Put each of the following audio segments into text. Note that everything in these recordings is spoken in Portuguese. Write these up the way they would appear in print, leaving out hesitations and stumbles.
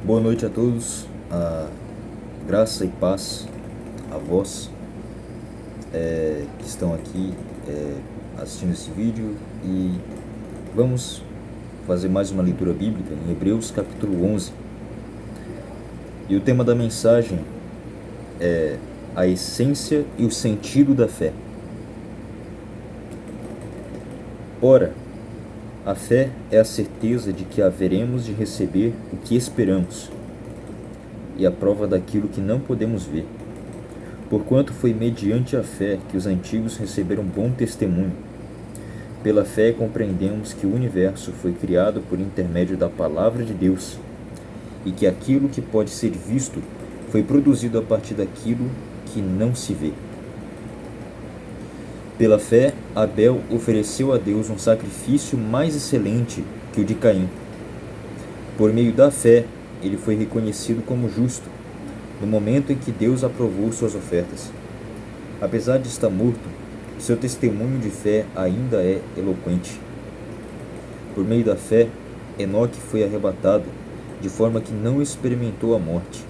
Boa noite a todos, graça e paz a vós que estão aqui assistindo esse vídeo, e vamos fazer mais uma leitura bíblica em Hebreus capítulo 11. E o tema da mensagem é a essência e o sentido da fé. Ora, a fé é a certeza de que haveremos de receber o que esperamos, e a prova daquilo que não podemos ver. Porquanto foi mediante a fé que os antigos receberam bom testemunho. Pela fé compreendemos que o universo foi criado por intermédio da palavra de Deus, e que aquilo que pode ser visto foi produzido a partir daquilo que não se vê. Pela fé, Abel ofereceu a Deus um sacrifício mais excelente que o de Caim. Por meio da fé, ele foi reconhecido como justo, no momento em que Deus aprovou suas ofertas. Apesar de estar morto, seu testemunho de fé ainda é eloquente. Por meio da fé, Enoque foi arrebatado, de forma que não experimentou a morte,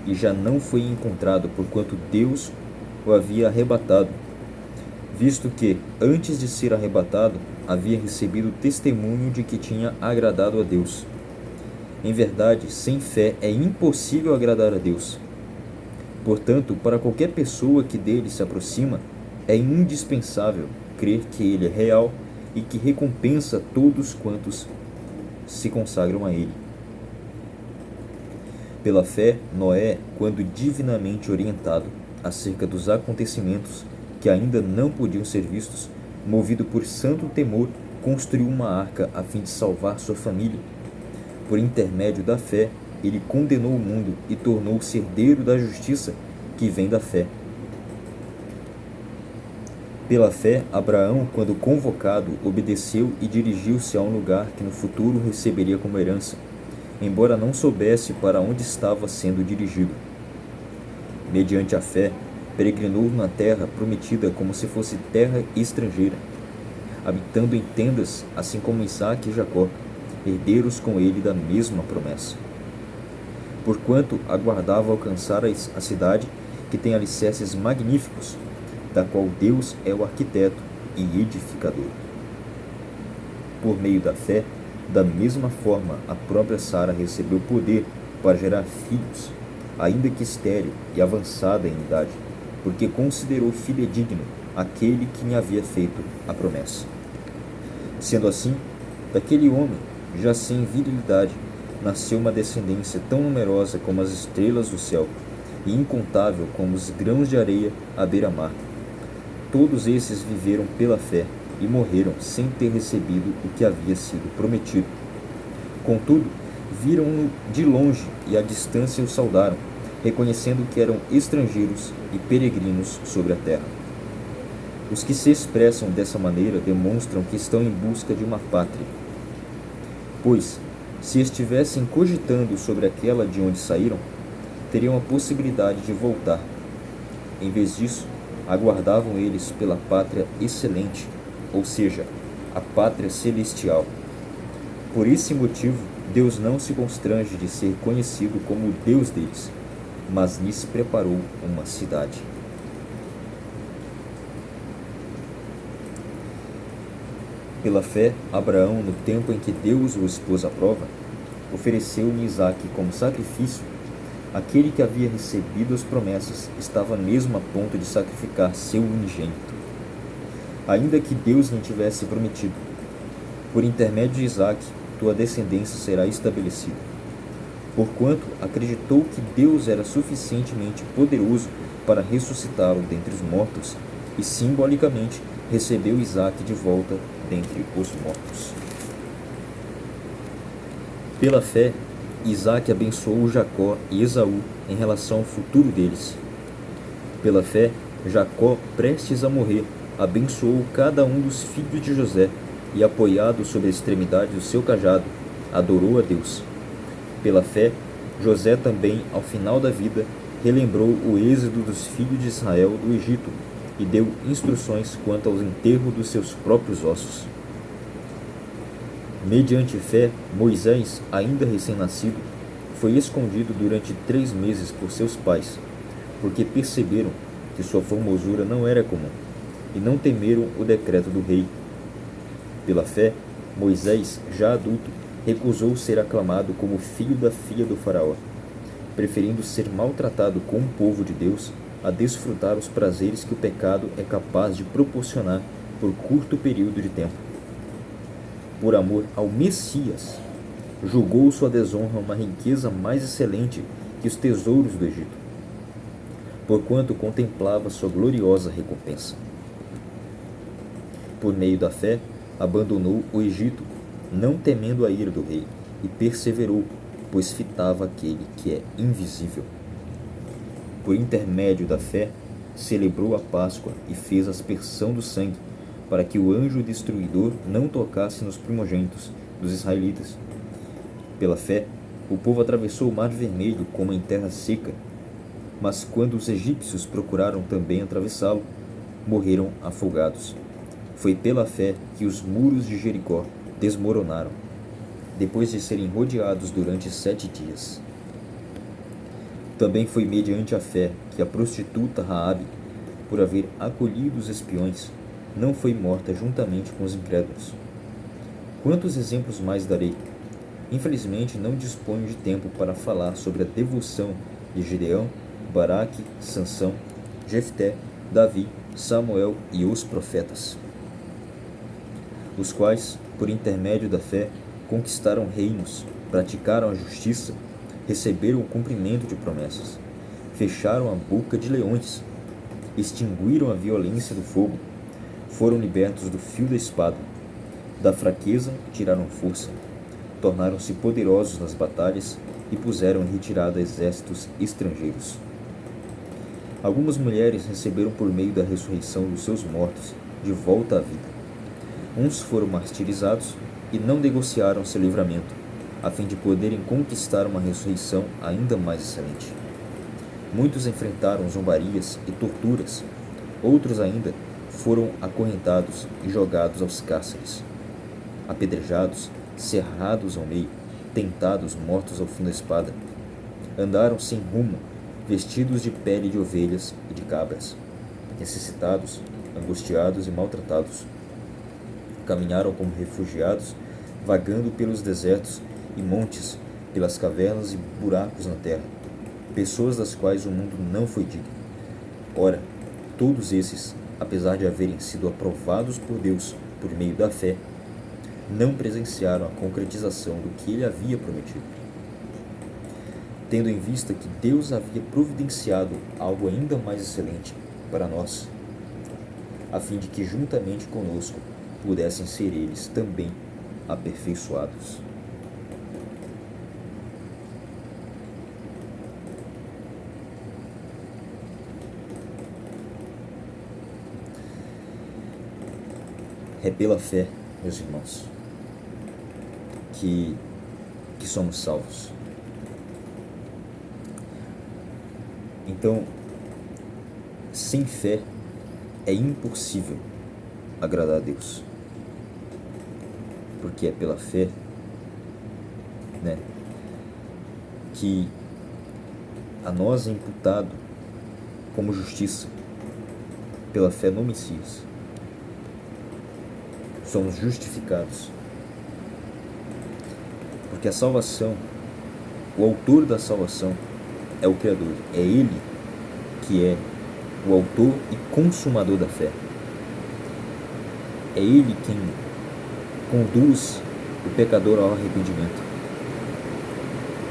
e já não foi encontrado porquanto Deus o havia arrebatado, visto que, antes de ser arrebatado, havia recebido o testemunho de que tinha agradado a Deus. Em verdade, sem fé é impossível agradar a Deus. Portanto, para qualquer pessoa que dele se aproxima, é indispensável crer que ele é real e que recompensa todos quantos se consagram a ele. Pela fé, Noé, quando divinamente orientado acerca dos acontecimentos que ainda não podiam ser vistos, movido por santo temor, construiu uma arca a fim de salvar sua família. Por intermédio da fé, ele condenou o mundo e tornou-se herdeiro da justiça que vem da fé. Pela fé, Abraão, quando convocado, obedeceu e dirigiu-se a um lugar que no futuro receberia como herança, embora não soubesse para onde estava sendo dirigido. Mediante a fé, peregrinou na terra prometida como se fosse terra estrangeira, habitando em tendas, assim como Isaque e Jacó, herdeiros com ele da mesma promessa. Porquanto aguardava alcançar a cidade que tem alicerces magníficos, da qual Deus é o arquiteto e edificador. Por meio da fé, da mesma forma, a própria Sara recebeu poder para gerar filhos, ainda que estéril e avançada em idade, porque considerou fidedigno aquele que lhe havia feito a promessa. Sendo assim, daquele homem, já sem virilidade, nasceu uma descendência tão numerosa como as estrelas do céu, e incontável como os grãos de areia à beira-mar. Todos esses viveram pela fé e morreram sem ter recebido o que havia sido prometido. Contudo, viram-no de longe e à distância o saudaram, reconhecendo que eram estrangeiros e peregrinos sobre a terra. Os que se expressam dessa maneira demonstram que estão em busca de uma pátria. Pois, se estivessem cogitando sobre aquela de onde saíram, teriam a possibilidade de voltar. Em vez disso, aguardavam eles pela pátria excelente, ou seja, a pátria celestial. Por esse motivo, Deus não se constrange de ser conhecido como o Deus deles, mas lhes preparou uma cidade. Pela fé, Abraão, no tempo em que Deus o expôs à prova, ofereceu-lhe Isaque como sacrifício. Aquele que havia recebido as promessas estava mesmo a ponto de sacrificar seu unigênito, ainda que Deus lhe tivesse prometido: por intermédio de Isaque, tua descendência será estabelecida. Porquanto acreditou que Deus era suficientemente poderoso para ressuscitá-lo dentre os mortos, e simbolicamente recebeu Isaque de volta dentre os mortos. Pela fé, Isaque abençoou Jacó e Esaú em relação ao futuro deles. Pela fé, Jacó, prestes a morrer, abençoou cada um dos filhos de José e, apoiado sobre a extremidade do seu cajado, adorou a Deus. Pela fé, José também, ao final da vida, relembrou o êxodo dos filhos de Israel do Egito e deu instruções quanto ao enterro dos seus próprios ossos. Mediante fé, Moisés, ainda recém-nascido, foi escondido durante 3 meses por seus pais, porque perceberam que sua formosura não era comum, e não temeram o decreto do rei. Pela fé, Moisés, já adulto, recusou ser aclamado como filho da filha do faraó, preferindo ser maltratado com o povo de Deus a desfrutar os prazeres que o pecado é capaz de proporcionar por curto período de tempo. Por amor ao Messias, julgou sua desonra uma riqueza mais excelente que os tesouros do Egito, porquanto contemplava sua gloriosa recompensa. Por meio da fé, abandonou o Egito, não temendo a ira do rei, e perseverou, pois fitava aquele que é invisível. Por intermédio da fé, celebrou a Páscoa e fez aspersão do sangue, para que o anjo destruidor não tocasse nos primogênitos dos israelitas. Pela fé, o povo atravessou o Mar Vermelho como em terra seca, mas quando os egípcios procuraram também atravessá-lo, morreram afogados. Foi pela fé que os muros de Jericó desmoronaram, depois de serem rodeados durante 7 dias. Também foi mediante a fé que a prostituta Raabe, por haver acolhido os espiões, não foi morta juntamente com os incrédulos. Quantos exemplos mais darei? Infelizmente não disponho de tempo para falar sobre a devoção de Gideão, Baraque, Sansão, Jefté, Davi, Samuel e os profetas, os quais, por intermédio da fé, conquistaram reinos, praticaram a justiça, receberam o cumprimento de promessas, fecharam a boca de leões, extinguiram a violência do fogo, foram libertos do fio da espada, da fraqueza tiraram força, tornaram-se poderosos nas batalhas e puseram em retirada exércitos estrangeiros. Algumas mulheres receberam por meio da ressurreição dos seus mortos de volta à vida. Uns foram martirizados e não negociaram seu livramento, a fim de poderem conquistar uma ressurreição ainda mais excelente. Muitos enfrentaram zombarias e torturas, outros ainda foram acorrentados e jogados aos cárceres, apedrejados, cerrados ao meio, tentados, mortos ao fim da espada. Andaram sem rumo, vestidos de pele de ovelhas e de cabras, necessitados, angustiados e maltratados. Caminharam como refugiados, vagando pelos desertos e montes, pelas cavernas e buracos na terra, pessoas das quais o mundo não foi digno. Ora, todos esses, apesar de haverem sido aprovados por Deus por meio da fé, não presenciaram a concretização do que ele havia prometido. Tendo em vista que Deus havia providenciado algo ainda mais excelente para nós, a fim de que juntamente conosco pudessem ser eles também aperfeiçoados. É pela fé, meus irmãos, que somos salvos. Então, sem fé é impossível agradar a Deus, porque é pela fé, que a nós é imputado como justiça, pela fé no Messias. Somos justificados, porque a salvação, o autor da salvação é o Criador, é Ele que é o autor e consumador da fé. É Ele quem conduz o pecador ao arrependimento.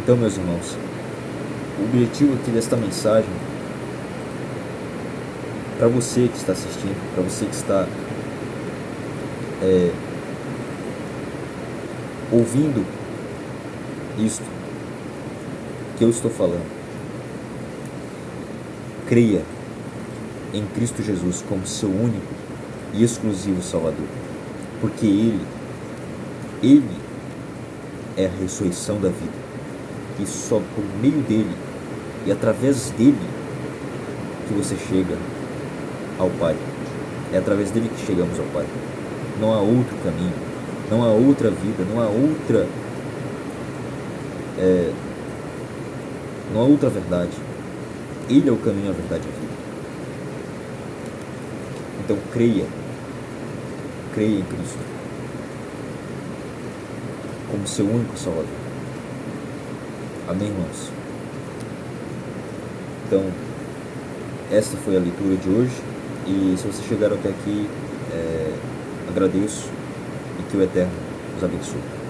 Então, meus irmãos, o objetivo aqui desta mensagem, para você que está assistindo, para você que está ouvindo isto que eu estou falando, creia em Cristo Jesus como seu único e exclusivo Salvador, porque Ele é a ressurreição da vida, e só por meio dele e através dele que você chega ao Pai. É através dele que chegamos ao Pai. Não há outro caminho, não há outra vida, não há outra Não há outra verdade. Ele é o caminho, a verdade e a vida. Então creia em Cristo como seu único Salvador. Amém, irmãos? Então, esta foi a leitura de hoje. E se vocês chegaram até aqui, agradeço e que o Eterno os abençoe.